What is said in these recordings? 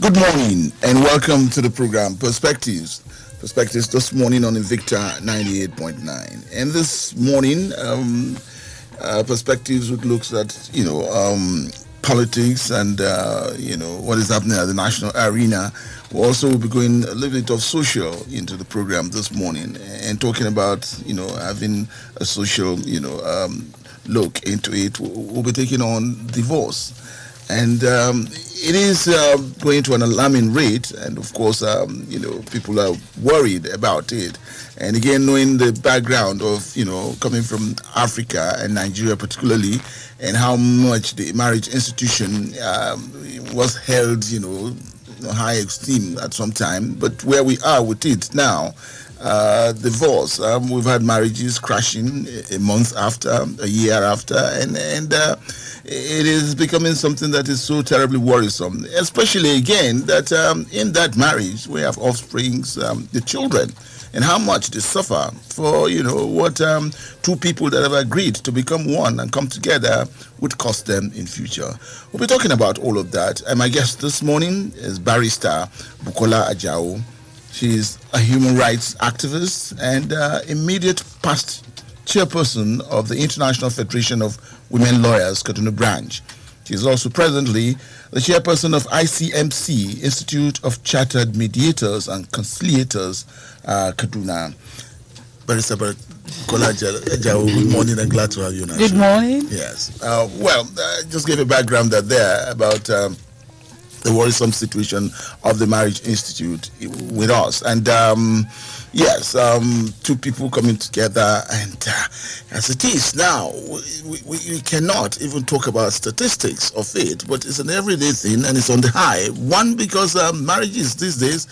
Good morning and welcome to the program Perspectives. Perspectives this morning on Invicta 98.9. And this morning, Perspectives would looks at, politics and, what is happening at the national arena. We'll also be going a little bit of social into the program this morning and talking about, having a social, look into it. We'll be taking on divorce. And it is going to an alarming rate, and of course, people are worried about it. And again, knowing the background of, coming from Africa and Nigeria particularly, and how much the marriage institution was held, high esteem at some time, but where we are with it now, divorce. We've had marriages crashing a month after, a year after, and it is becoming something that is so terribly worrisome, especially again that in that marriage we have offsprings, the children, and how much they suffer for, what two people that have agreed to become one and come together would cost them in future. We'll be talking about all of that. And my guest this morning is Barrister Bukola Ajao. She is a human rights activist and immediate past chairperson of the International Federation of Women Lawyers, Kaduna Branch. She is also presently the chairperson of ICMC, Institute of Chartered Mediators and Conciliators, Kaduna. Barrister Bukola Ajao, good morning and glad to have you now. Good morning. Yes. Just give a background there about the worrisome situation of the Marriage Institute with us. And two people coming together, and as it is now, we cannot even talk about statistics of it, but it's an everyday thing and it's on the high. One, because marriages these days,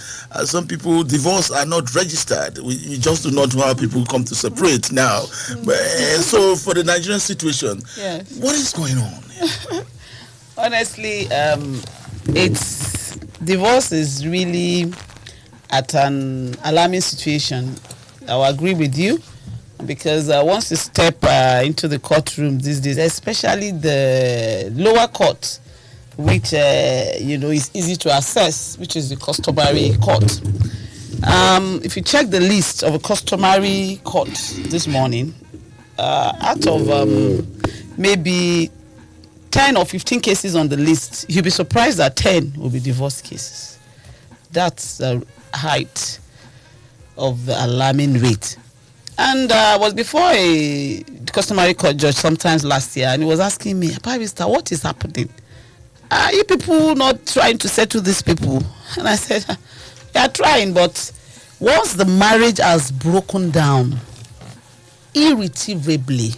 some people, divorce are not registered. We just do not know how people come to separate now. So for the Nigerian situation, yes. What is going on? Honestly, divorce is really at an alarming situation. I will agree with you, because once you step into the courtroom these days, especially the lower court, which is easy to access, which is the customary court. If you check the list of a customary court this morning, out of maybe 10 or 15 cases on the list, you'll be surprised that 10 will be divorce cases. That's the height of the alarming rate. And I was before a customary court judge sometimes last year, and he was asking me, Barrister, what is happening? Are you people not trying to settle these people? And I said, we are trying, but once the marriage has broken down irretrievably,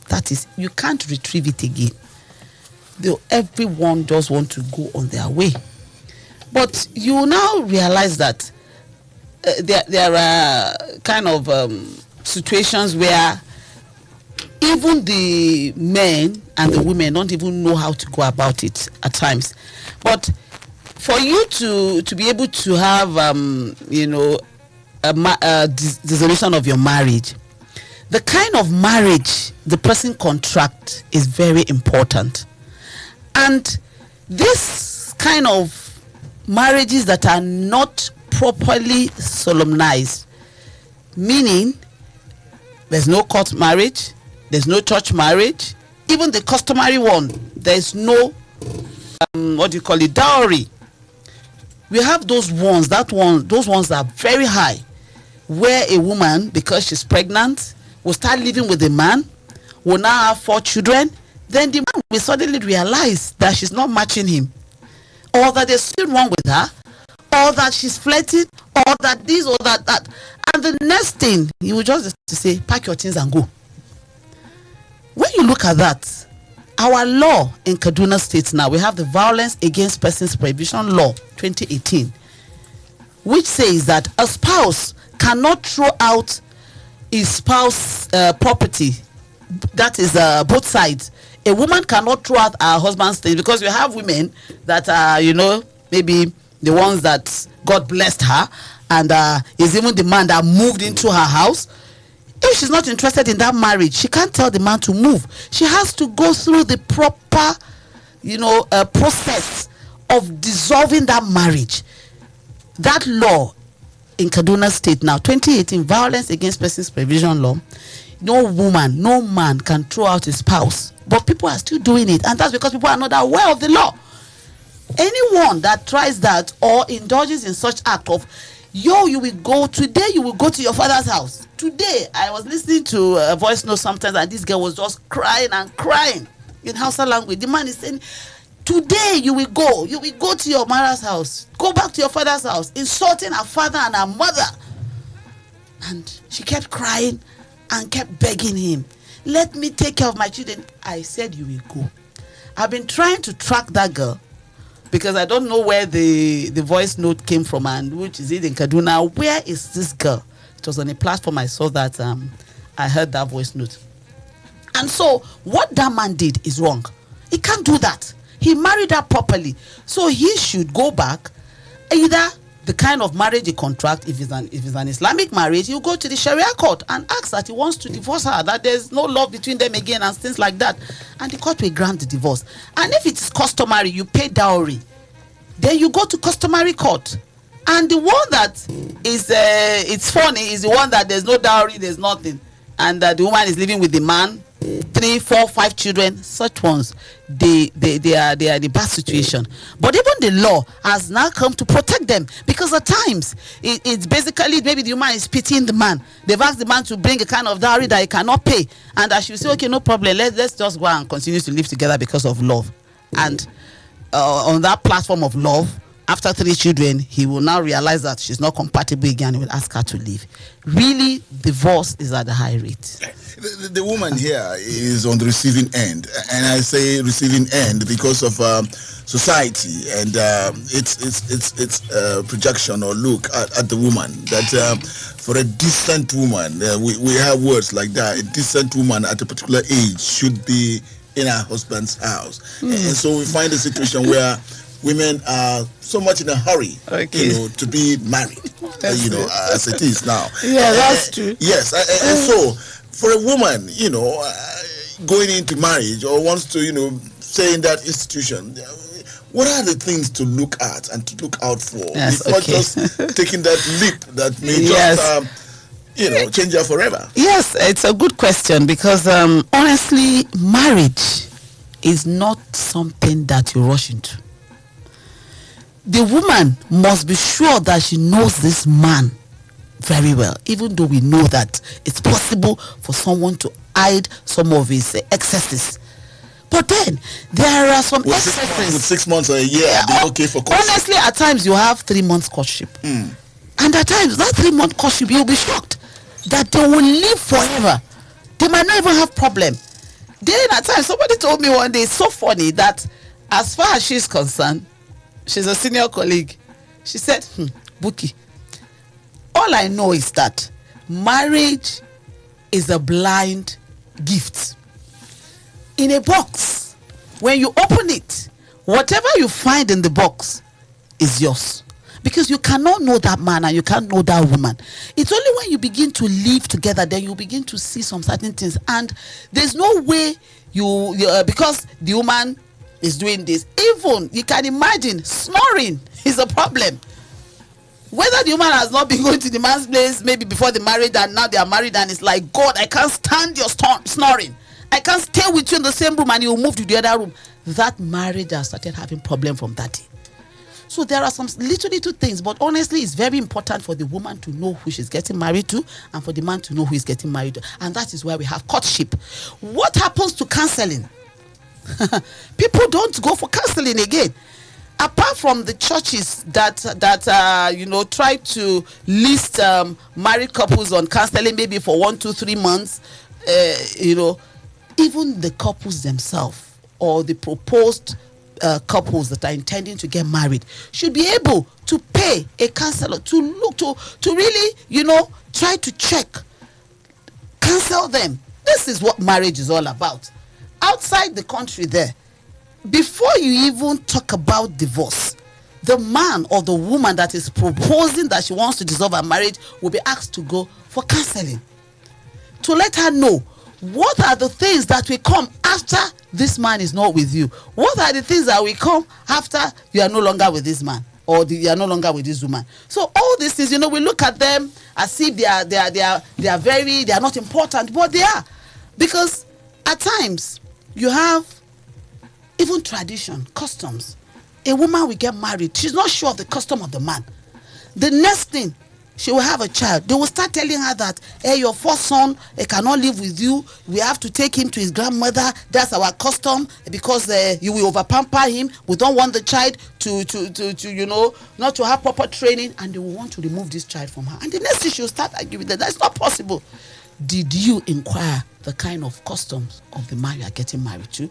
that is, you can't retrieve it again. Everyone just want to go on their way. But you now realize that there are kind of situations where even the men and the women don't even know how to go about it at times. But for you to be able to have a dissolution of your marriage, the kind of marriage the person contract is very important. And this kind of marriages that are not properly solemnized, meaning there's no court marriage, there's no church marriage, even the customary one, there's no, dowry. We have those ones, those ones are very high, where a woman, because she's pregnant, will start living with a man, will now have 4 children, then the man will suddenly realize that she's not matching him, or that there's something wrong with her, or that she's flirting, or that this or that. And the next thing, he will just say, pack your things and go. When you look at that, our law in Kaduna State now, we have the Violence Against Persons Prohibition Law 2018, which says that a spouse cannot throw out his spouse property, that is both sides. A woman cannot throw out her husband's things, because you have women that are, maybe the ones that God blessed her, and is even the man that moved into her house. If she's not interested in that marriage, she can't tell the man to move. She has to go through the proper, process of dissolving that marriage. That law in Kaduna State now, 2018, Violence Against Persons Provision Law, no woman, no man can throw out his spouse. But people are still doing it, and that's because people are not aware of the law. Anyone that tries that or indulges in such act of, you will go today, you will go to your father's house. Today, I was listening to a voice note sometimes, and this girl was just crying and crying in Hausa language. The man is saying, today you will go to your mother's house, go back to your father's house, insulting her father and her mother. And she kept crying and kept begging him, let me take care of my children. I said, you will go. I've been trying to track that girl, because I don't know where the voice note came from, and which is it in Kaduna. Where is this girl? It was on a platform I saw that I heard that voice note. And so what that man did is wrong. He can't do that. He married her properly. So he should go back. Either the kind of marriage he contract, if it's an Islamic marriage, he'll go to the Sharia court and ask that he wants to divorce her, that there's no love between them again and things like that. And the court will grant the divorce. And if it's customary, you pay dowry, then you go to customary court. And the one that is, it's funny, is the one that there's no dowry, there's nothing. And the woman is living with the man, 3, 4, 5 children. Such ones, they are in a bad situation. But even the law has now come to protect them, because at times it's basically maybe the woman is pitying the man. They've asked the man to bring a kind of dowry that he cannot pay, and that she will say, okay, no problem, let's just go and continue to live together because of love. And on that platform of love, after 3 children, he will now realize that she's not compatible again. He will ask her to leave. Really, divorce is at a high rate. The woman here is on the receiving end, and I say receiving end because of society and its projection or look at the woman. That for a decent woman, we have words like that. A decent woman at a particular age should be in her husband's house, and so we find a situation where women are so much in a hurry, to be married, as it is now. Yeah, that's true. Yes, and so for a woman, going into marriage or wants to, stay in that institution, what are the things to look at and to look out for? Yes, it's not just taking that leap that may just, change her forever. Yes, it's a good question, because honestly, marriage is not something that you rush into. The woman must be sure that she knows this man very well, even though we know that it's possible for someone to hide some of his excesses. But then there are some excesses. 6 months or a year, okay for courtship. Honestly, at times you have 3 months courtship, and at times that 3 month courtship, you'll be shocked that they will live forever. They might not even have problem. Then at times, somebody told me one day, it's so funny, that as far as she's concerned, she's a senior colleague. She said, Buki, all I know is that marriage is a blind gift in a box. When you open it, whatever you find in the box is yours, because you cannot know that man and you can't know that woman. It's only when you begin to live together, then you begin to see some certain things, and there's no way you because the woman is doing this. Even you can imagine snoring is a problem. Whether the woman has not been going to the man's place maybe before the marriage, and now they are married, and it's like, God, I can't stand your snoring. I can't stay with you in the same room, and you move to the other room. That marriage has started having problem from that day. So there are some little things, but honestly, it's very important for the woman to know who she's getting married to, and for the man to know who he's getting married to. And that is why we have courtship. What happens to counseling? People don't go for counseling again. Apart from the churches that try to list married couples on counseling maybe for 1, 2, 3 months, even the couples themselves or the proposed couples that are intending to get married should be able to pay a counselor to look to really try to check, counsel them. This is what marriage is all about. Outside the country there, before you even talk about divorce, the man or the woman that is proposing that she wants to dissolve her marriage will be asked to go for counseling, to let her know what are the things that will come after this man is not with you? What are the things that will come after you are no longer with this man, or you are no longer with this woman? So all these things, we look at them as if they are not important, but they are, because at times you have even tradition, customs. A woman will get married, she's not sure of the custom of the man. The next thing, she will have a child. They will start telling her that, hey, your first son cannot live with you. We have to take him to his grandmother. That's our custom, because you will overpamper him. We don't want the child to not to have proper training, and they will want to remove this child from her. And the next thing, she will start arguing that that's not possible. Did you inquire the kind of customs of the man you are getting married to?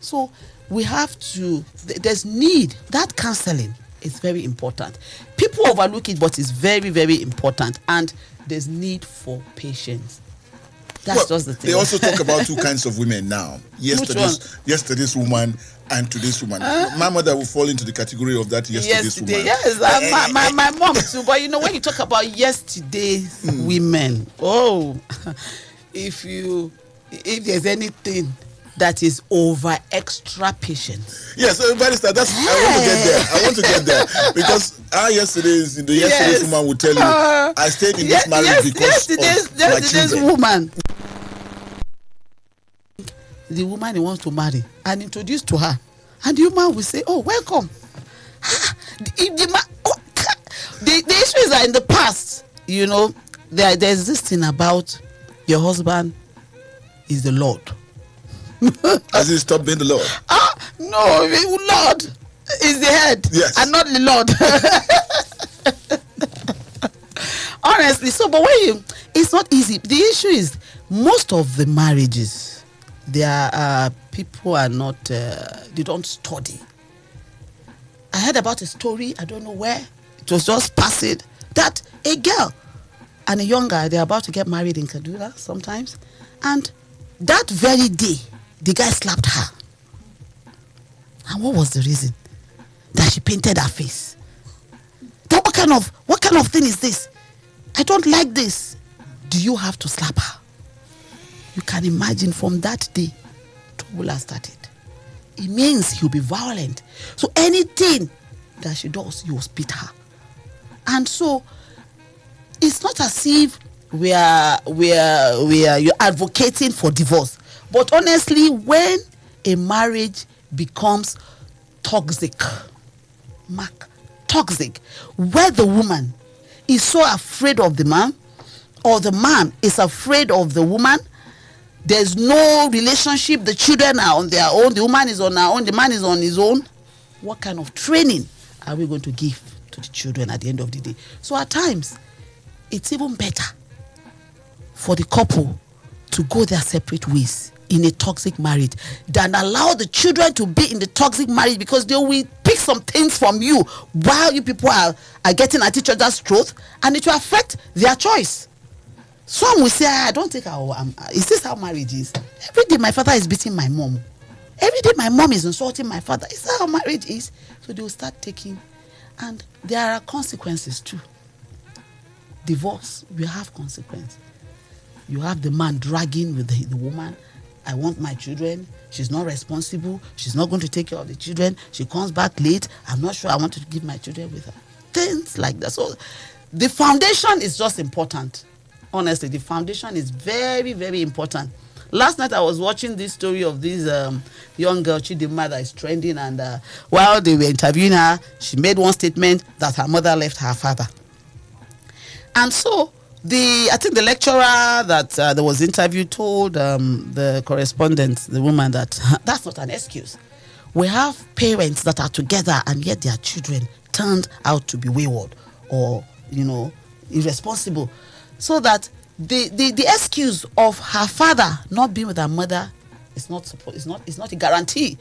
So we have to, there's need, that counseling is very important. People overlook it, but it's very, very important, and there's need for patience. That's just the thing. They also talk about two kinds of women now. Yesterday's woman and today's woman. My mother will fall into the category of that yesterday's woman. Yes, my mom too. But when you talk about yesterday's women, if there's anything that is over extra patience. Yes, barrister, I want to get there because yesterday's woman will tell you, I stayed in this marriage because of my children. Woman, the woman he wants to marry, and introduce to her, and the woman will say, "Oh, welcome." The issue is that in the past, there's this thing about your husband is the Lord. Has he stopped being the Lord? No, Lord is the head, yes, and not the Lord. Honestly, but it's not easy. The issue is most of the marriages, people are not, they don't study. I heard about a story, I don't know where, it was just passing, that a girl and a young guy, they're about to get married in Kaduna sometimes, and that very day, the guy slapped her. And what was the reason? That she painted her face. Then what kind of thing is this? I don't like this. Do you have to slap her? You can imagine from that day, trouble has started. It means he'll be violent. So anything that she does, you will spit her. And so it's not as if you're advocating for divorce. But honestly, when a marriage becomes toxic, where the woman is so afraid of the man, or the man is afraid of the woman, there's no relationship, the children are on their own, the woman is on her own, the man is on his own, what kind of training are we going to give to the children at the end of the day? So at times, it's even better for the couple to go their separate ways in a toxic marriage than allow the children to be in the toxic marriage, because they will pick some things from you while you people are getting at each other's throat, and it will affect their choice. Some will say, I don't think is this how marriage is? Every day my father is beating my mom. Every day my mom is insulting my father. Is that how marriage is? So they will start taking, and there are consequences too. Divorce will have consequences. You have the man dragging with the woman. I want my children. She's not responsible. She's not going to take care of the children. She comes back late. I'm not sure I want to give my children with her. Things like that. So the foundation is just important. Honestly, the foundation is very, very important. Last night I was watching this story of this young girl, Chidinma, that is trending, and while they were interviewing her, she made one statement that her mother left her father. And so I think the lecturer that there was interviewed told the correspondent, the woman, that that's not an excuse. We have parents that are together and yet their children turned out to be wayward or irresponsible. So that the excuse of her father not being with her mother is not a guarantee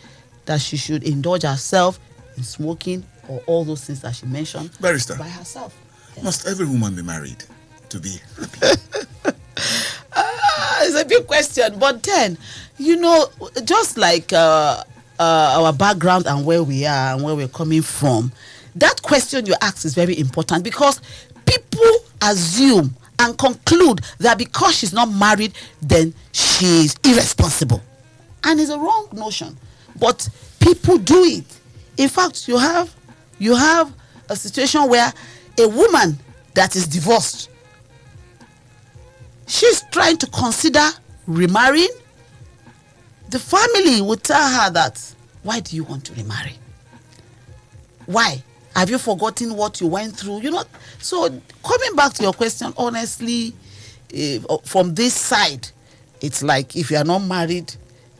that she should indulge herself in smoking or all those things that she mentioned. Barrister, by herself. Must every woman be married to be happy? It's a big question, but then just like our background and where we are and where we're coming from, that question you ask is very important, because people assume and conclude that because she's not married, then she she's irresponsible. And it's a wrong notion. But people do it. In fact, you have a situation where a woman that is divorced, she's trying to consider remarrying. The family will tell her that, why do you want to remarry? Why? Have you forgotten what you went through? So coming back to your question, honestly, from this side, it's like if you are not married,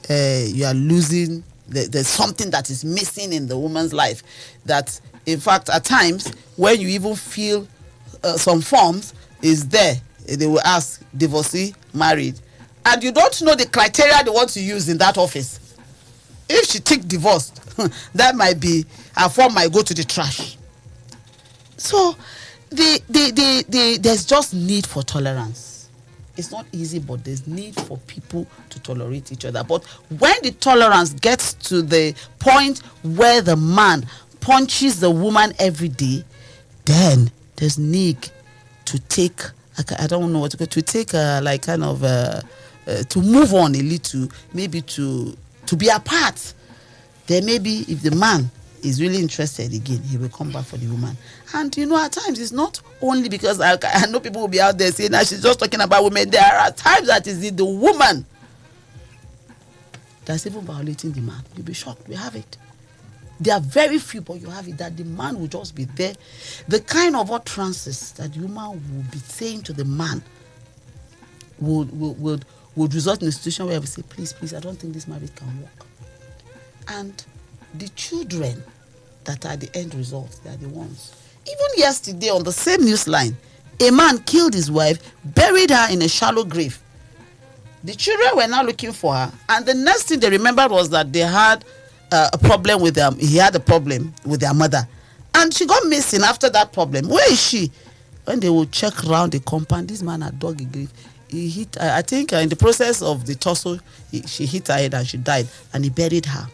you are losing. There's something that is missing in the woman's life. That, in fact, at times, when you even feel some forms is there, they will ask, divorcee, married. And you don't know the criteria they want to use in that office. If she take divorced, that might be, her form might go to the trash. So, there's just need for tolerance. It's not easy, but there's need for people to tolerate each other. But when the tolerance gets to the point where the man punches the woman every day, then there's need to take, I don't know what to go, to take like kind of, to move on a little, maybe to be apart. Then maybe if the man is really interested again, he will come back for the woman. And at times it's not only because I know people will be out there saying that she's just talking about women. There are times that is the woman that's even violating the man. You'll be shocked. We have it. There are very few, but you have it that the man will just be there. The kind of utterances that the woman will be saying to the man would result in a situation where we say, please, I don't think this marriage can work. And the children that are the end result, they are the ones. Even yesterday on the same news line, a man killed his wife, buried her in a shallow grave. The children were now looking for her, and the next thing they remembered was that they had a problem with them. He had a problem with their mother, and she got missing after that problem. Where is she? When they would check around the compound, this man had dug a grave. He hit, I think, in the process of the torso, she hit her head and she died, and he buried her.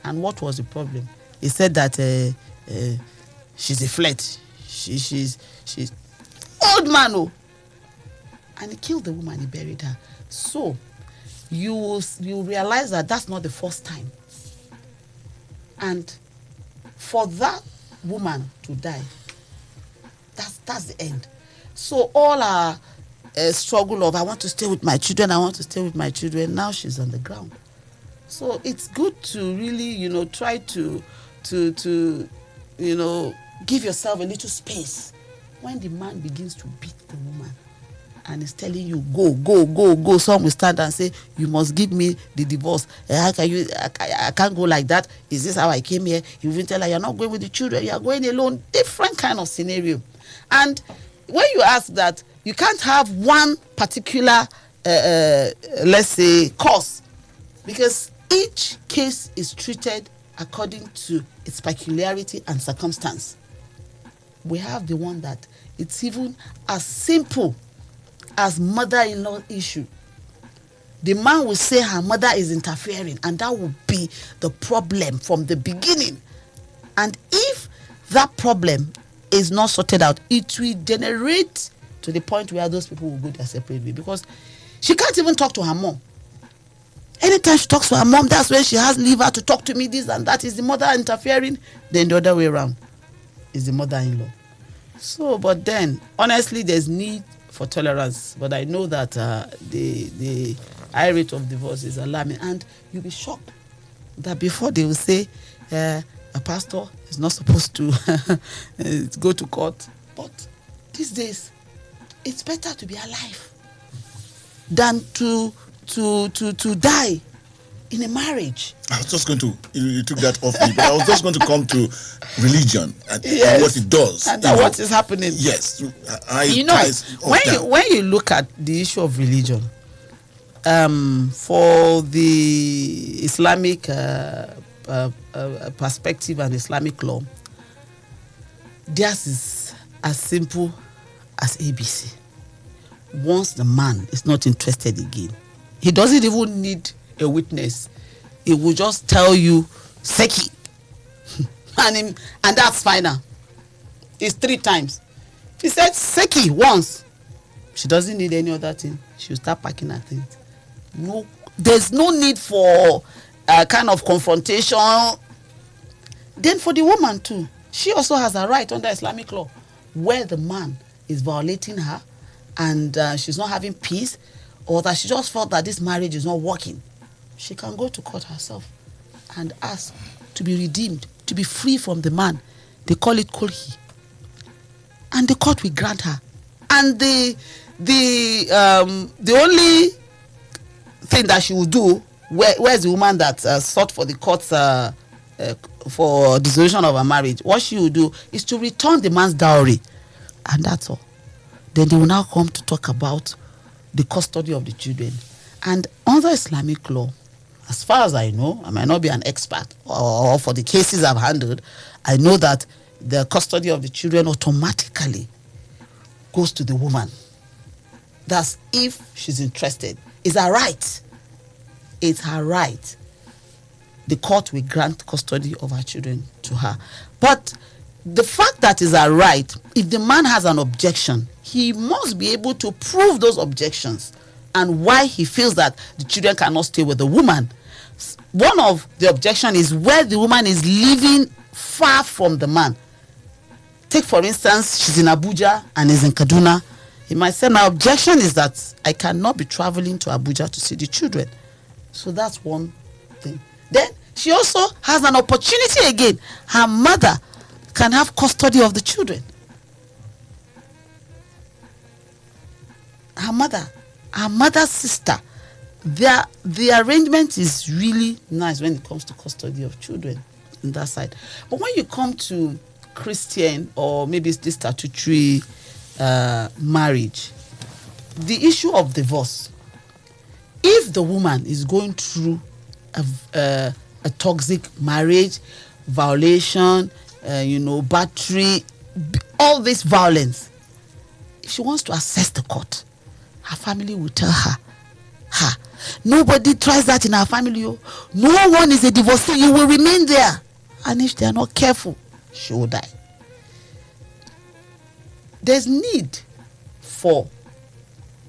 And what was the problem? He said that she's a flirt. She's old man, oh. And he killed the woman. He buried her. So you realize that that's not the first time. And for that woman to die, that's the end. So all our struggle of I want to stay with my children, now she's on the ground. So it's good to really, try to give yourself a little space when the man begins to beat the woman and is telling you, go. Some will stand and say, you must give me the divorce. How can you? I can't go like that. Is this how I came here? You even tell her you're not going with the children, you're going alone. Different kind of scenario. And when you ask that, you can't have one particular, let's say, cause, because each case is treated according to its peculiarity and circumstance. We have the one that it's even as simple as mother-in-law issue. The man will say her mother is interfering, and that will be the problem from the beginning. And if that problem is not sorted out, it will generate to the point where those people will go their separate way, because she can't even talk to her mom. Anytime she talks to her mom, that's when she has leave her to talk to me, this and that. Is the mother interfering? Then the other way around is the mother-in-law. So, but then, honestly, there's need for tolerance. But I know that the high rate of divorce is alarming. And you'll be shocked that before they will say a pastor is not supposed to go to court. But these days, it's better to be alive than to die in a marriage. I was just going to, you took that off me, but I was just going to come to religion and what it does. And what is happening. Yes. When you look at the issue of religion, for the Islamic perspective and Islamic law, theirs is as simple as ABC. Once the man is not interested again, he doesn't even need a witness. He will just tell you, Seki. and that's final. It's 3 times. He said Seki once. She doesn't need any other thing. She'll start packing her things No, there's no need for kind of confrontation. Then for the woman too, she also has a right under Islamic law, where the man is violating her and she's not having peace, or that she just felt that this marriage is not working. She can go to court herself and ask to be redeemed, to be free from the man. They call it kulhi. And the court will grant her. And the only thing that she will do, where's the woman that sought for the court's for dissolution of her marriage, what she will do is to return the man's dowry. And that's all. Then they will now come to talk about the custody of the children. And under Islamic law, as far as I know, I might not be an expert, or for the cases I've handled, I know that the custody of the children automatically goes to the woman. That's if she's interested. It's her right. It's her right. The court will grant custody of her children to her. But the fact that it's her right, if the man has an objection, he must be able to prove those objections and why he feels that the children cannot stay with the woman. One of the objections is where the woman is living far from the man. Take, for instance, she's in Abuja and is in Kaduna. He might say, my objection is that I cannot be traveling to Abuja to see the children. So that's one thing. Then she also has an opportunity again. Her mother can have custody of the children. Her mother's sister. The arrangement is really nice when it comes to custody of children on that side. But when you come to Christian or maybe it's this statutory marriage, the issue of divorce, if the woman is going through a toxic marriage, violation, battery, all this violence, if she wants to assess the court, her family will tell her, nobody tries that in our family. No one is a divorcee. You will remain there. And if they are not careful, she will die. There's need for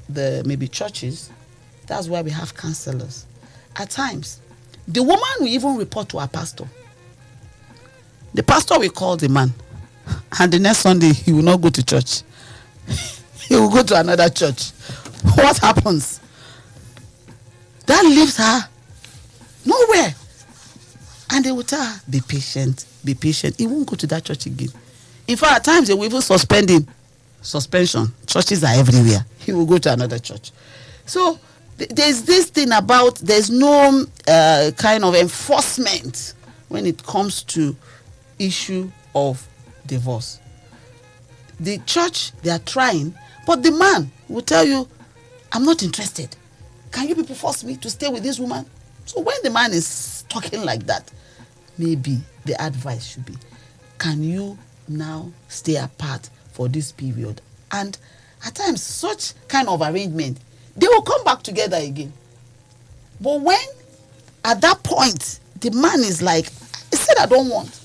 the maybe churches. That's why we have counselors. At times, the woman will even report to her pastor. The pastor will call the man, and the next Sunday he will not go to church. He will go to another church. What happens? That leaves her nowhere. And they will tell her, be patient, be patient. He won't go to that church again. In fact, at times they will even suspend him. Suspension. Churches are everywhere. He will go to another church. So there's this thing about there's no kind of enforcement when it comes to issue of divorce. The church, they are trying, but the man will tell you, I'm not interested. Can you people force me to stay with this woman? So when the man is talking like that, maybe the advice should be, can you now stay apart for this period? And at times, such kind of arrangement, they will come back together again. But when, at that point, the man is like, he said, I don't want.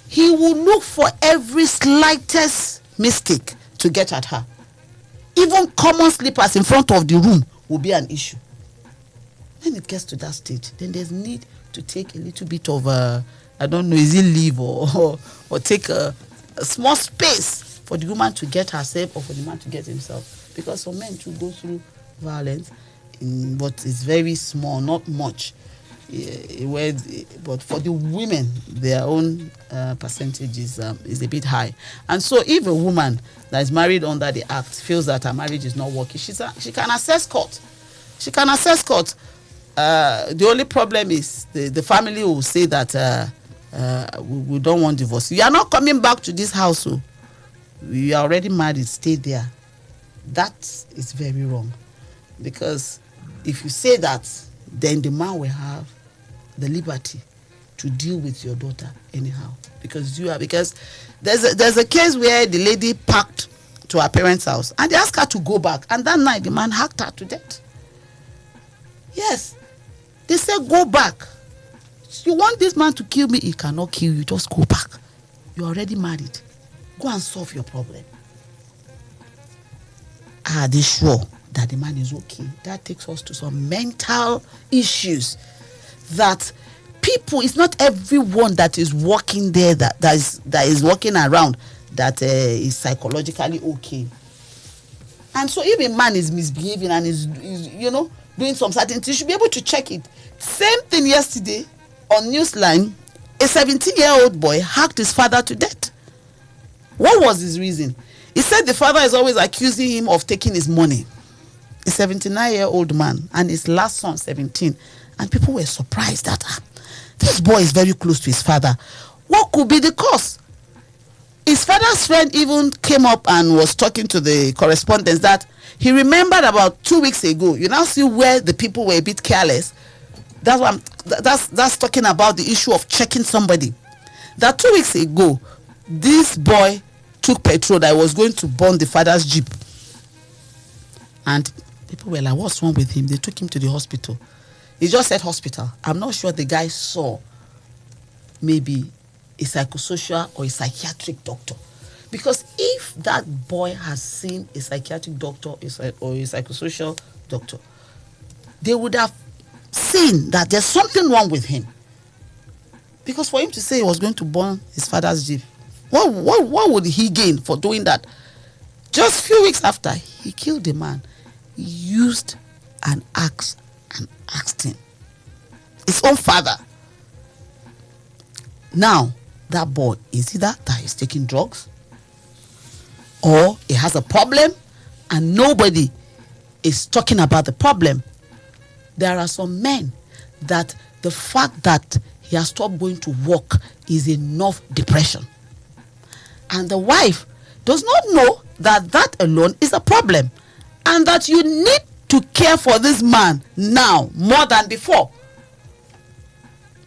He will look for every slightest mistake to get at her. Even common slippers in front of the room will be an issue. When it gets to that stage, then there's need to take a little bit of I don't know, is it leave or take a small space for the woman to get herself or for the man to get himself. Because some men too go through violence, but it's very small, not much. But for the women, their own percentage is a bit high. And so if a woman that is married under the act feels that her marriage is not working, she can access court. She can access court. The only problem is the family will say that we don't want divorce. You are not coming back to this house. So you are already married, stay there. That is very wrong. Because if you say that, then the man will have the liberty to deal with your daughter anyhow. Because there's a case where the lady packed to her parents' house and they asked her to go back. And that night the man hacked her to death. Yes. They said, go back. You want this man to kill me? He cannot kill you. Just go back. You're already married. Go and solve your problem. Are they sure that the man is okay. That takes us to some mental issues that people, it's not everyone that is working there that is walking around that is psychologically okay. And so if a man is misbehaving and is doing some certain things, you should be able to check it. Same thing yesterday on Newsline, a 17-year-old boy hacked his father to death. What was his reason? He said the father is always accusing him of taking his money. A 79-year-old man and his last son 17, and people were surprised that this boy is very close to his father. What could be the cause? His father's friend even came up and was talking to the correspondents that he remembered about 2 weeks ago. You now see where the people were a bit careless. That's what that's talking about the issue of checking somebody. That 2 weeks ago, this boy took petrol that was going to burn the father's jeep, and people were like, "What's wrong with him?" They took him to the hospital. He just said hospital. I'm not sure the guy saw maybe a psychosocial or a psychiatric doctor, because if that boy has seen a psychiatric doctor or a psychosocial doctor, they would have seen that there's something wrong with him. Because for him to say he was going to burn his father's jeep, what would he gain for doing that? Just a few weeks after he killed the man, he used an axe and axed him, his own father. Now that boy is either that he's taking drugs, or he has a problem and nobody is talking about the problem. There are some men that the fact that he has stopped going to work is enough depression, and the wife does not know that that alone is a problem, and that you need to care for this man now more than before.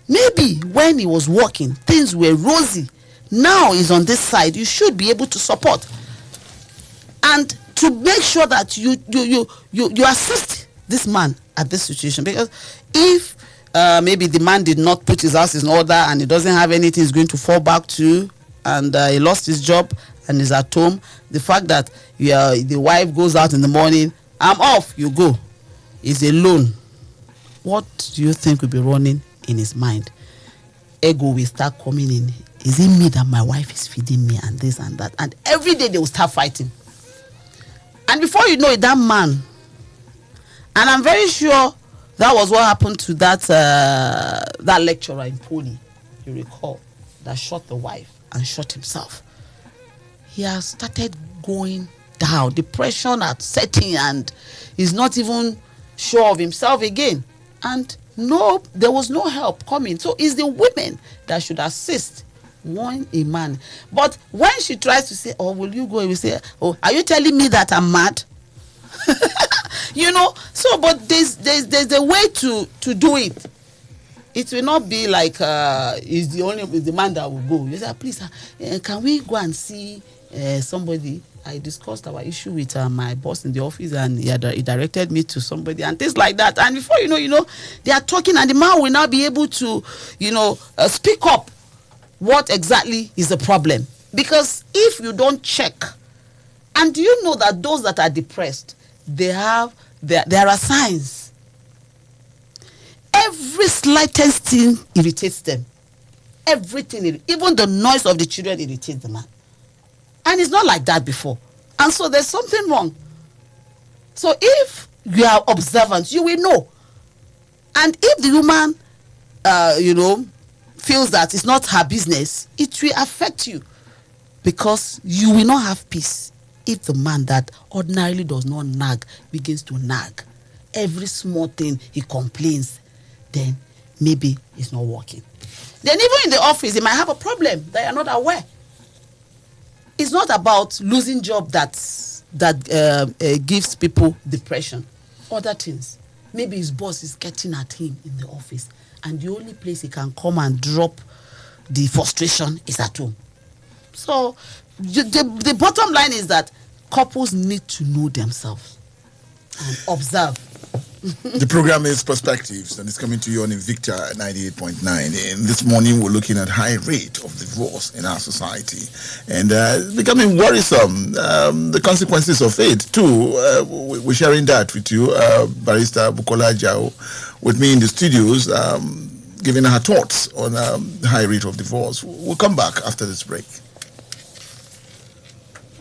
Maybe when he was working, things were rosy. Now he's on this side. You should be able to support and to make sure that you assist this man at this situation. Because if maybe the man did not put his house in order and he doesn't have anything he's going to fall back to, and he lost his job and is at home, the fact that the wife goes out in the morning, I'm off, you go, is alone. What do you think will be running in his mind? Ego will start coming in. Is it me that my wife is feeding me and this and that? And every day they will start fighting. And before you know it, that man, and I'm very sure that was what happened to that lecturer in Poly, you recall, that shot the wife and shot himself. He has started going down. Depression had set in and he's not even sure of himself again. And no, there was no help coming. So it's the women that should assist one a man. But when she tries to say, "Oh, will you go?" We say, "Oh, are you telling me that I'm mad?" So but there's a way to do it. It will not be like is the man that will go. You say, "Please, can we go and see somebody?" I discussed our issue with my boss in the office, and he directed me to somebody and things like that. And before you know, they are talking, and the man will now be able to, speak up what exactly is the problem. Because if you don't check, and do you know that those that are depressed, there are signs. Every slightest thing irritates them. Everything, even the noise of the children irritates the man. And it's not like that before. And so there's something wrong. So if you are observant, you will know. And if the woman, feels that it's not her business, it will affect you. Because you will not have peace if the man that ordinarily does not nag begins to nag. Every small thing he complains, then maybe it's not working. Then even in the office, he might have a problem that you're not aware. It's not about losing job that gives people depression. Other things. Maybe his boss is getting at him in the office, and the only place he can come and drop the frustration is at home. So the bottom line is that couples need to know themselves and observe. The program is Perspectives, and it's coming to you on Invicta 98.9. And this morning, we're looking at high rate of divorce in our society, and it's becoming worrisome. The consequences of it too. We're sharing that with you, Barrister Bukola Ajao, with me in the studios, giving her thoughts on the high rate of divorce. We'll come back after this break.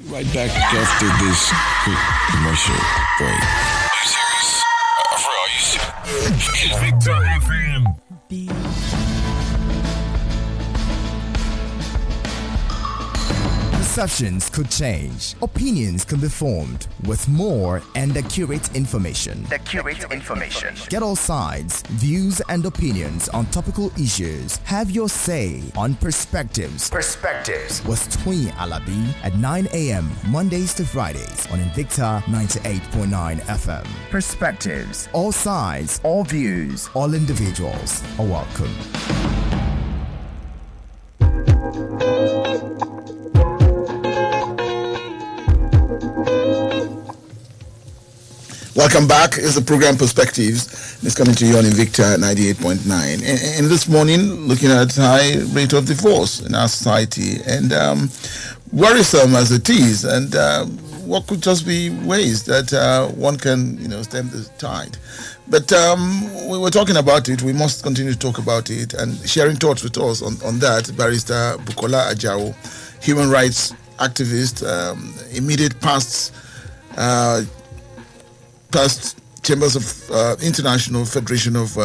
Right back after this commercial break. Victor FM. Perceptions could change. Opinions can be formed with more and accurate information. Get all sides, views, and opinions on topical issues. Have your say on Perspectives. With Twin Alabi at 9 a.m. Mondays to Fridays on Invicta 98.9 FM. Perspectives. All sides, all views, all individuals are welcome. Welcome back. It's the program Perspectives. It's coming to you on Invicta 98.9. And this morning, looking at high rate of divorce in our society, and worrisome as it is, and what could just be ways that one can, stem the tide. But we were talking about it. We must continue to talk about it, and sharing thoughts with us on that. Barrister Bukola Ajao, human rights activist, immediate past Chambers of International Federation of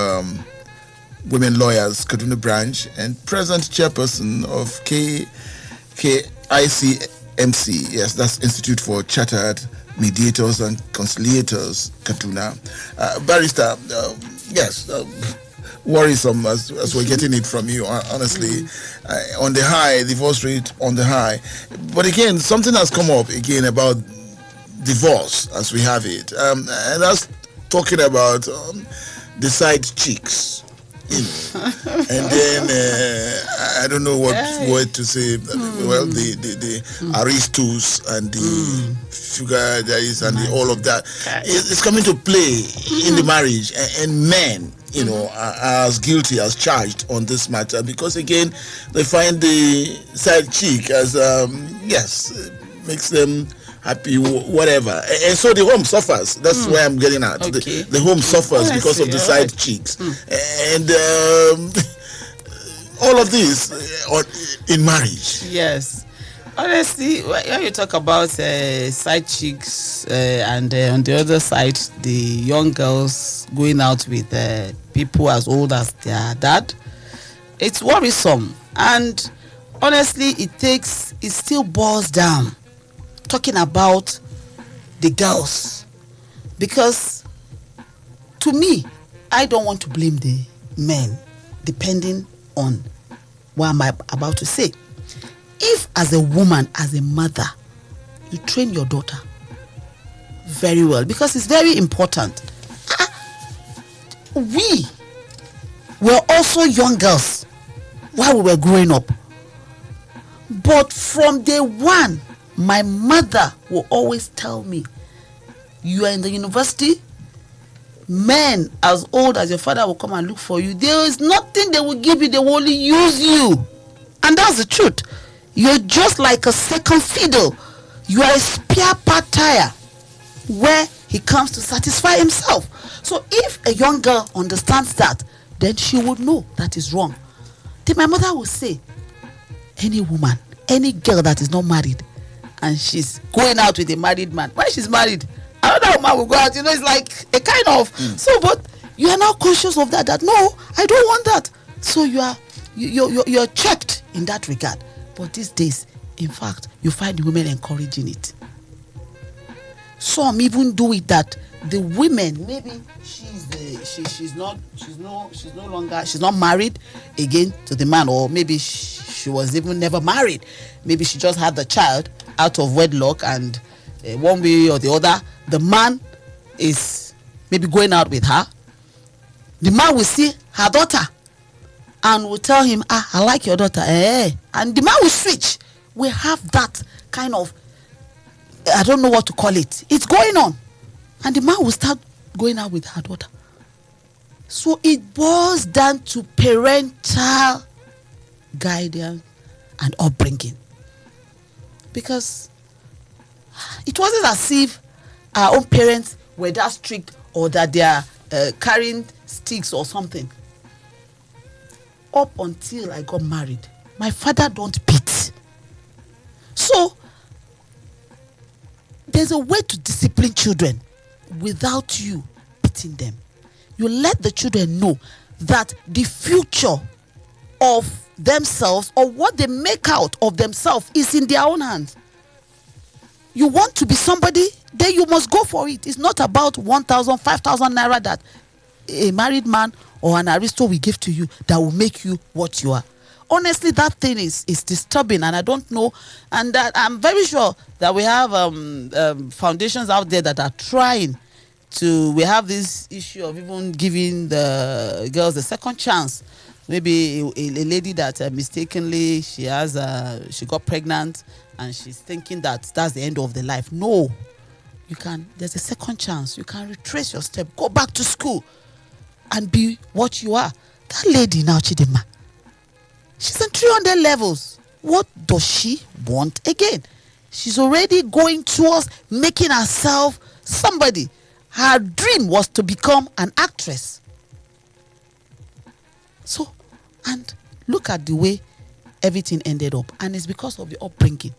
Women Lawyers, Kaduna branch, and present chairperson of KICMC. Yes, that's Institute for Chartered Mediators and Conciliators, Kaduna. Barrister, yes, worrisome as we're getting it from you, honestly. On the high, divorce rate on the high. But again, something has come up again about divorce as we have it, and that's talking about the side chicks, and then I don't know what word to say. Well, the aristos and the sugar daddies and all of that. It's coming to play in the marriage, and men, are as guilty as charged on this matter, because again, they find the side chick as makes them happy, whatever, and so the home suffers. That's where I'm getting at. Okay. The home suffers because of the side chicks, and all of this in marriage. Yes, honestly, when you talk about side chicks and on the other side, the young girls going out with people as old as their dad, it's worrisome. And honestly, it still boils down talking about the girls, because to me, I don't want to blame the men, depending on what am I about to say. If as a woman, as a mother, you train your daughter very well, because it's very important. We were also young girls while we were growing up, but from day one, my mother will always tell me, you are in the university, men as old as your father will come and look for you. There is nothing they will give you, they will only use you. And that's the truth. You're just like a second fiddle. You are a spare part tire where he comes to satisfy himself. So if a young girl understands that, then she would know that is wrong. Then my mother will say, any woman, any girl that is not married, and she's going out with a married man, when she's married, another woman will go out. It's like a kind of so. But you are now conscious of that no, I don't want that. So you're checked in that regard. But these days, in fact, you find the women encouraging it. Some even do it that the women, maybe she's no longer married again to the man, or maybe she was even never married. Maybe she just had the child out of wedlock, and one way or the other, the man is maybe going out with her. The man will see her daughter and will tell him, I like your daughter, and the man will switch. We have that kind of, I don't know what to call it. It's going on, and the man will start going out with her daughter. So it boils down to parental guidance and upbringing. Because it wasn't as if our own parents were that strict or that they are carrying sticks or something. Up until I got married, my father don't beat. So there's a way to discipline children without you beating them. You let the children know that the future of themselves or what they make out of themselves is in their own hands. You want to be somebody, then you must go for it. It's not about 1,000, 5,000 naira that a married man or an aristo will give to you that will make you what you are. Honestly, that thing is disturbing, and I don't know. And that I'm very sure that we have foundations out there that are trying to. We have this issue of even giving the girls a second chance. Maybe a lady that mistakenly she got pregnant and she's thinking that that's the end of the life. No, you can. There's a second chance. You can retrace your step, go back to school, and be what you are. That lady now, Chidima, she's in 300 levels. What does she want again? She's already going towards making herself somebody. Her dream was to become an actress. So, and look at the way everything ended up. And it's because of the upbringing.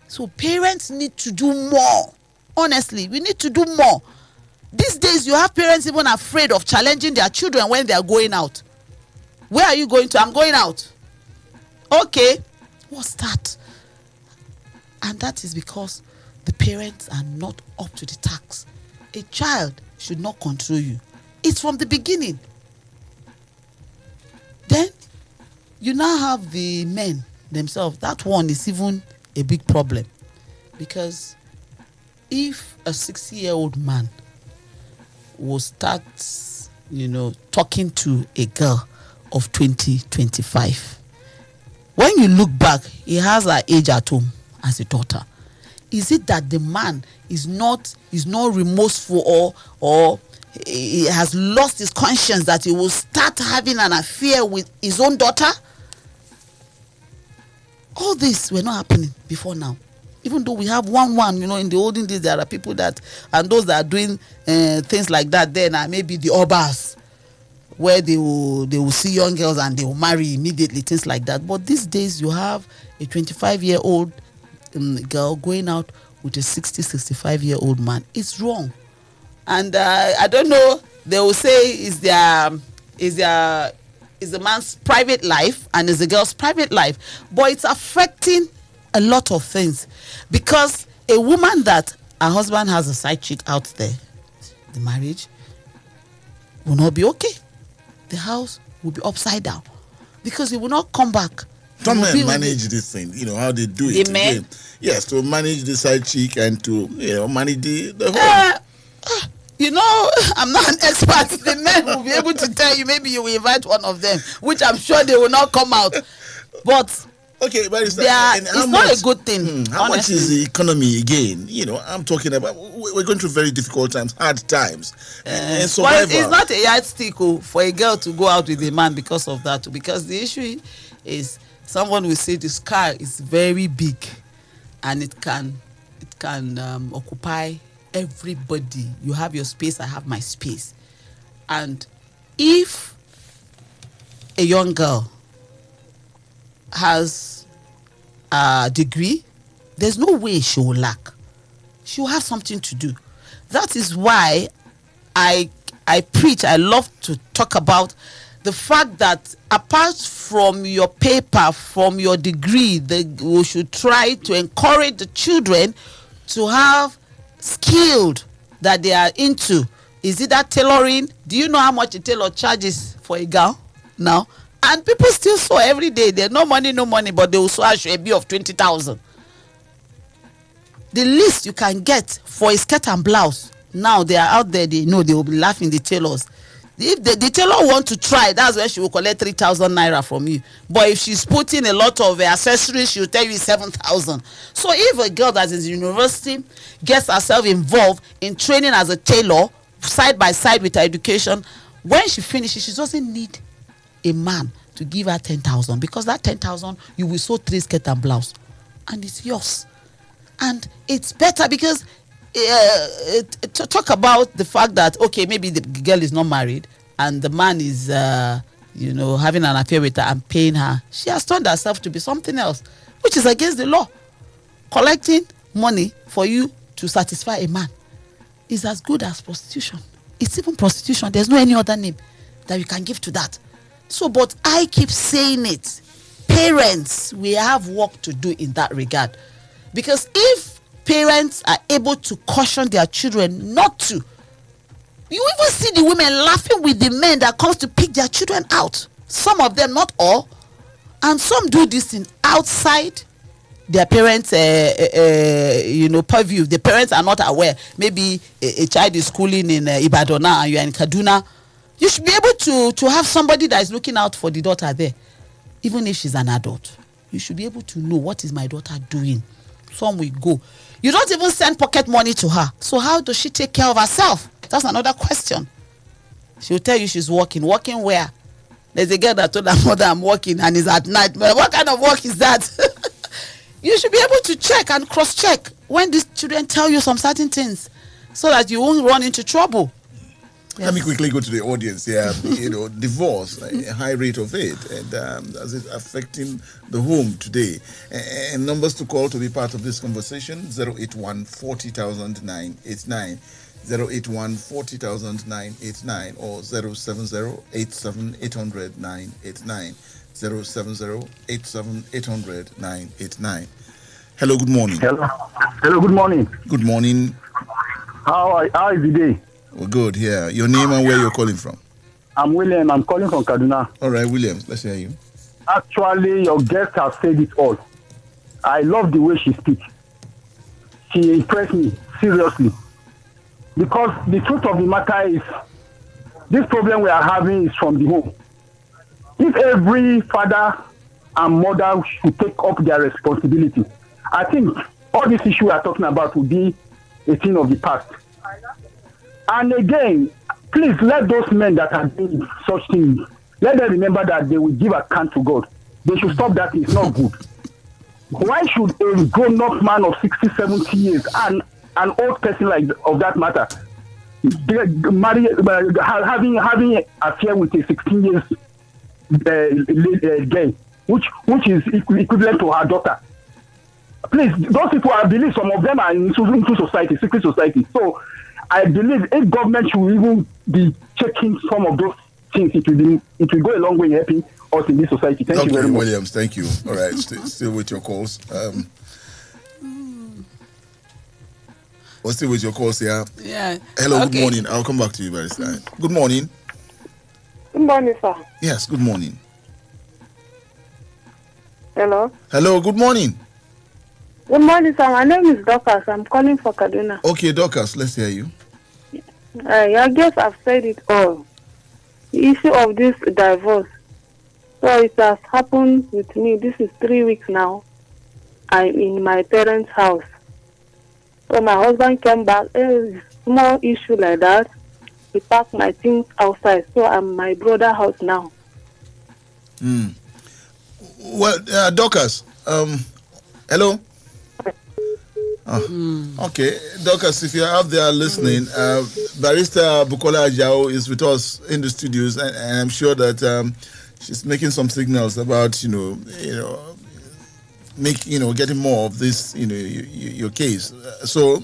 So parents need to do more. Honestly, we need to do more. These days, you have parents even afraid of challenging their children when they are going out. Where are you going to? I'm going out. Okay. What's that? And that is because the parents are not up to the task. A child should not control you. It's from the beginning. Then, you now have the men themselves. That one is even a big problem. Because if a 60-year-old man will start, talking to a girl of 20, 25, when you look back, he has her age at home as a daughter. Is it that the man is not remorseful or he has lost his conscience that he will start having an affair with his own daughter? All this were not happening before now. Even though we have one, in the olden days, there are people that, and those that are doing things like that, then maybe the obas, where they will see young girls and they will marry immediately, things like that. But these days, you have a 25-year-old girl going out with a 60, 65-year-old man. It's wrong. And I don't know, they will say is the man's private life and is the girl's private life. But it's affecting a lot of things. Because a woman that her husband has a side chick out there, the marriage will not be okay. The house will be upside down. Because he will not come back. Some men manage this thing, how they do it. The men? Yes, to manage the side chick and to, manage the home. I'm not an expert. The men will be able to tell you. Maybe you will invite one of them, which I'm sure they will not come out. But okay, but it's not a good thing. How much is the economy again? I'm talking about. We're going through very difficult times, hard times, and survival. But it's not a yardstick for a girl to go out with a man because of that. Because the issue is, someone will say this car is very big, and it can occupy everybody. You have your space, I have my space. And if a young girl has a degree, there's no way she will lack. She will have something to do. That is why I preach, I love to talk about the fact that apart from your paper, from your degree, we should try to encourage the children to have skilled that they are into. Is it that tailoring? Do you know how much a tailor charges for a girl now? And people still sew every day. There's no money, but they will sew a bill of 20,000. The least you can get for a skirt and blouse. Now they are out there, they know they will be laughing, the tailors. If the tailor want to try, that's where she will collect 3,000 naira from you. But if she's putting a lot of accessories, she will tell you 7,000. So if a girl that is in university gets herself involved in training as a tailor side by side with her education. When she finishes, she doesn't need a man to give her 10,000, because that 10,000 you will sew 3 skirt and blouse, and it's yours. And it's better because talk about the fact that, okay, maybe the girl is not married and the man is having an affair with her and paying her. She has turned herself to be something else, which is against the law. Collecting money for you to satisfy a man is as good as prostitution. It's even prostitution. There's no any other name that you can give to that. So, but I keep saying it. Parents, we have work to do in that regard. Because if parents are able to caution their children not to, you even see the women laughing with the men that comes to pick their children out. Some of them, not all. And some do this in outside their parents' purview. The parents are not aware. Maybe a child is schooling in Ibadan now and you are in Kaduna. You should be able to have somebody that is looking out for the daughter there. Even if she's an adult, you should be able to know, what is my daughter doing? Some will go. You don't even send pocket money to her. So how does she take care of herself? That's another question. She'll tell you she's working. Working where? There's a girl that told her mother, I'm working, and it's at night. But what kind of work is that? You should be able to check and cross-check when these children tell you some certain things, so that you won't run into trouble. Let me quickly go to the audience here. Divorce, a high rate of it, and as it's affecting the home today. And numbers to call to be part of this conversation: 081 40,000 989, 081 40,000 989, or 070 87 800 989, 070 87 800 989. Hello, good morning. Hello, good morning. Good morning. How is the day? We're good here. Your name and where you're calling from? I'm William. I'm calling from Kaduna. All right, William, let's hear you. Actually, your guest has said it all. I love the way she speaks. She impressed me, seriously. Because the truth of the matter is, this problem we are having is from the home. If every father and mother should take up their responsibility, I think all this issue we are talking about will be a thing of the past. And again, please let those men that are doing such things, let them remember that they will give account to God. They should stop that. It's not good. Why should a grown-up man of 60, 70 years and an old person like of that matter having an affair with a 16 years girl, which is equivalent to her daughter? Please, those people, I believe some of them are into society, secret society. So I believe if government should even be checking some of those things, it will go a long way in helping us in this society. Thank you very much. Williams, thank you. All right, still with your calls. We're still with your calls here. Yeah. Hello, okay. Good morning. I'll come back to you very soon. Good morning. Good morning, sir. Yes, good morning. Hello. Hello, good morning. Good morning, sir. My name is Dorcas. I'm calling for Kaduna. Okay, Dorcas, let's hear you. I guess I've said it all. The issue of this divorce. So it has happened with me. This is 3 weeks now. I'm in my parents' house. So my husband came back. A small issue like that. He packed my things outside. So I'm in my brother's house now. Well, Dorcas, hello? Okay, Dorcas, if you're out there listening, Barrister Bukola Ajao is with us in the studios, and I'm sure that she's making some signals about, getting more of this, your case. So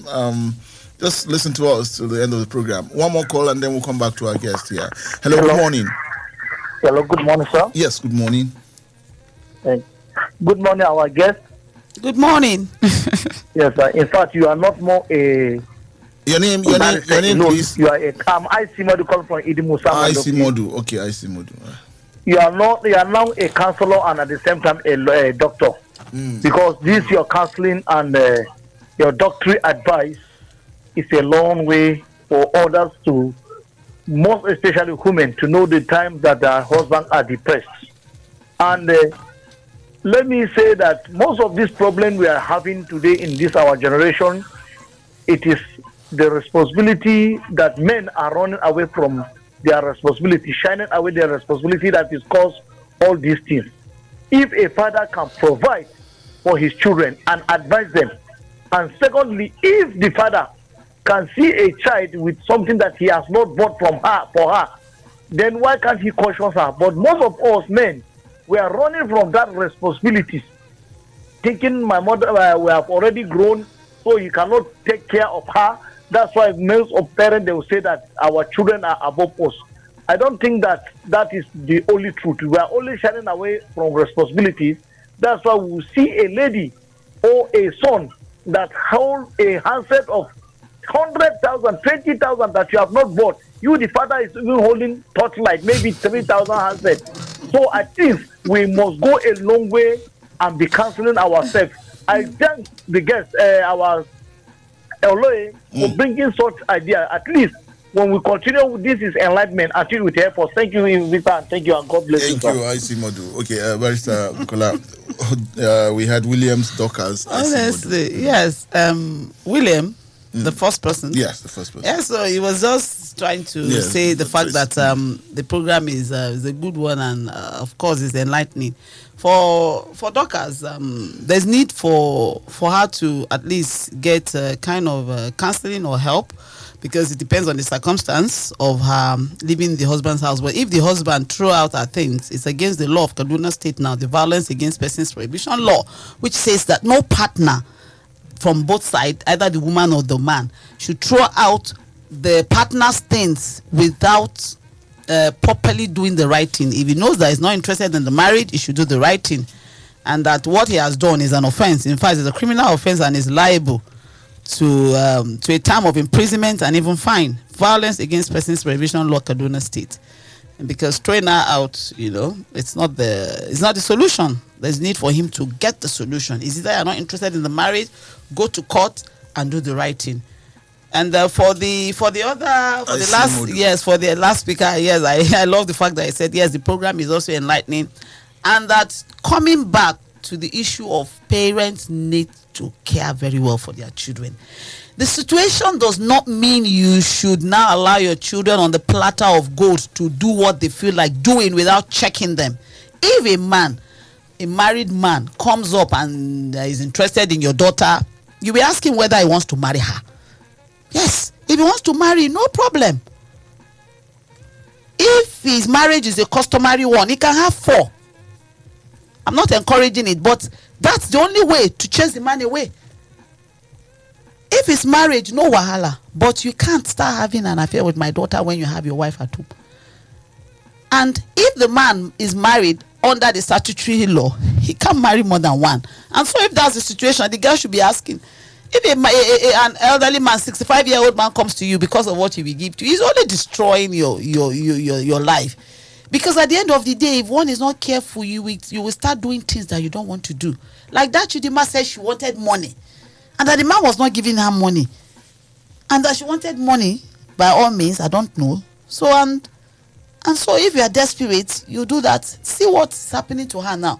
just listen to us till the end of the program. One more call, and then we'll come back to our guest here. Hello. Good morning. Hello, good morning, sir. Yes, good morning. Good morning, our guest. Good morning. Yes, sir. In fact, you are not more a... Your name, please. You are a calm. I see Modu calling from Idimusa. I see Modu. Okay, I see Modu. You are now a counselor and at the same time a doctor. Because this your counseling and your doctorate advice is a long way for others to, most especially women, to know the time that their husbands are depressed. And let me say that most of this problem we are having today in this our generation, it is the responsibility that men are running away from their responsibility, shining away their responsibility that is caused all these things. If a father can provide for his children and advise them, and secondly, if the father can see a child with something that he has not bought from her for her, then why can't he caution her? But most of us men, we are running from that responsibilities, thinking my mother, we have already grown, so you cannot take care of her. That's why most of parents, they will say that our children are above us. I don't think that that is the only truth. We are only shining away from responsibilities. That's why we see a lady or a son that hold a handset of 100,000, 20,000 that you have not bought. You, the father, is even holding torchlight, maybe 3,000 handsets. So I think we must go a long way and be counseling ourselves. I thank the guest, our Eloy, for bringing such idea. At least when we continue with this is enlightenment until we help us. Thank you, Victor, and thank you, and God bless you. Thank you, I see Modu. Okay, Barrister Bukola, we had Williams Dorcas. Honestly, yes. William, the first person. Yes, the first person. Yeah, so he was just trying to say the fact that the program is a good one, and of course it's enlightening. For Dorcas, there's need for her to at least get kind of counseling or help, because it depends on the circumstance of her leaving the husband's house. But if the husband throw out her things, it's against the law of Kaduna State now, the Violence Against Persons Prohibition Law, which says that no partner from both sides, either the woman or the man, should throw out the partner's things without properly doing the right thing. If he knows that he's not interested in the marriage, he should do the right thing, and that what he has done is an offense. In fact, it's a criminal offense and is liable to a term of imprisonment and even fine. Violence Against Persons Prohibition Law, Kaduna State. And because throwing her out, it's not the solution. There's need for him to get the solution. Is it that you're not interested in the marriage? Go to court and do the right thing. And for the last speaker, yes, I love the fact that he said yes, the program is also enlightening, and that coming back to the issue of parents need to care very well for their children. The situation does not mean you should now allow your children on the platter of gold to do what they feel like doing without checking them. If a married man comes up and is interested in your daughter, you will ask him whether he wants to marry her. Yes, if he wants to marry, no problem. If his marriage is a customary one, he can have 4. I'm not encouraging it, but that's the only way to chase the man away. If it's marriage, no wahala. But you can't start having an affair with my daughter when you have your wife at home. And if the man is married under the statutory law, he can't marry more than one. And so if that's the situation, the girl should be asking. If an elderly man, 65-year-old man, comes to you because of what he will give to you, he's only destroying your life. Because at the end of the day, if one is not careful, you will start doing things that you don't want to do. Like that Chidima said she wanted money, and that the man was not giving her money, and that she wanted money by all means, I don't know. So and so if you are desperate, you do that. See what's happening to her now.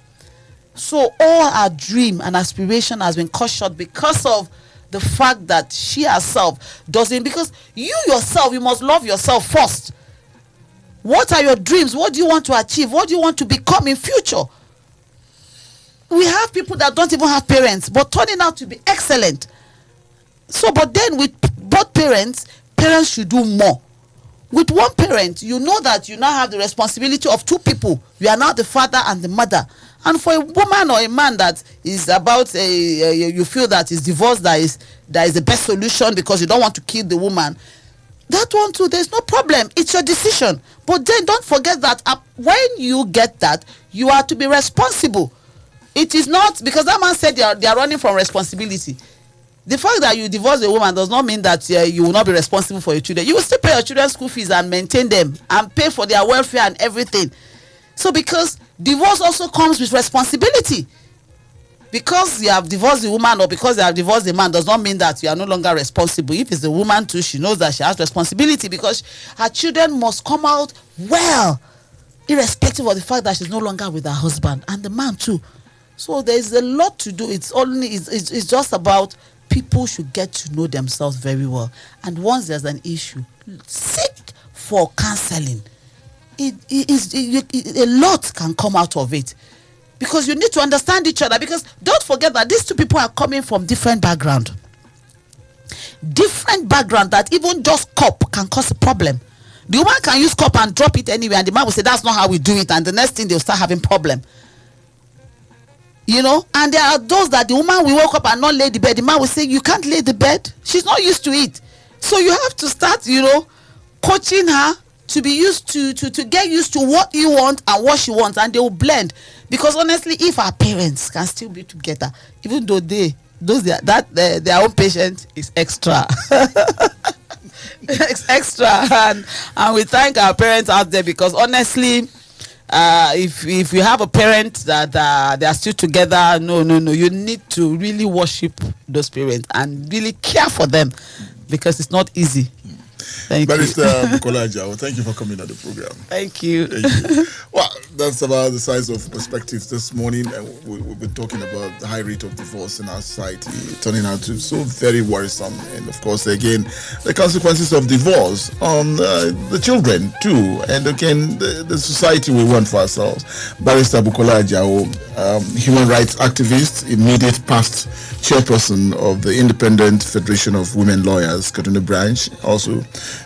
So all her dream and aspiration has been cut short because of the fact that she herself doesn't, because you yourself, you must love yourself first. What are your dreams? What do you want to achieve? What do you want to become in future? We have people that don't even have parents, but turning out to be excellent. So, but then with both parents should do more. With one parent, you know that you now have the responsibility of 2 people. You are now the father and the mother. And for a woman or a man that is about you feel that is divorce that is the best solution because you don't want to kill the woman, that one too, there's no problem. It's your decision. But then don't forget that when you get that, you are to be responsible. It is not because that man said they are running from responsibility. The fact that you divorce a woman does not mean that you will not be responsible for your children. You will still pay your children's school fees and maintain them and pay for their welfare and everything. So because divorce also comes with responsibility. Because you have divorced the woman or because you have divorced the man does not mean that you are no longer responsible. If it's the woman too, she knows that she has responsibility because her children must come out well, irrespective of the fact that she's no longer with her husband, and the man too. So there's a lot to do. It's just about people should get to know themselves very well. And once there's an issue, seek for counseling. A lot can come out of it, because you need to understand each other. Because don't forget that these two people are coming from different background that even just cup can cause a problem. The woman can use cup and drop it anywhere, and the man will say that's not how we do it, and the next thing they'll start having problem. And there are those that the woman will wake up and not lay the bed. The man will say, you can't lay the bed, she's not used to it. So you have to start coaching her to be used to get used to what you want and what she wants, and they will blend. Because honestly, if our parents can still be together, even though their own patient is extra. It's extra, and we thank our parents out there, because honestly, if you have a parent that they are still together, no, you need to really worship those parents and really care for them, because it's not easy. Thank you. Barrister Bukola Ajao, thank you for coming on the program. Thank you. Well, that's about the size of perspectives this morning. We've been talking about the high rate of divorce in our society, turning out to so very worrisome. And of course, again, the consequences of divorce on the children too. And again, the society we want for ourselves. Barrister Bukola Ajao, human rights activist, immediate past chairperson of the Independent Federation of Women Lawyers, Kaduna branch, also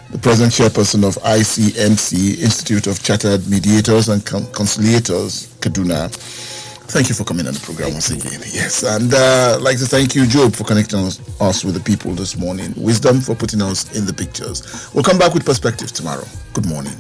the present chairperson of ICMC, Institute of Chartered Mediators and Conciliators, Kaduna. Thank you for coming on the program once again. Yes, and I'd like to thank you, Job, for connecting us with the people this morning. Wisdom for putting us in the pictures. We'll come back with perspective tomorrow. Good morning.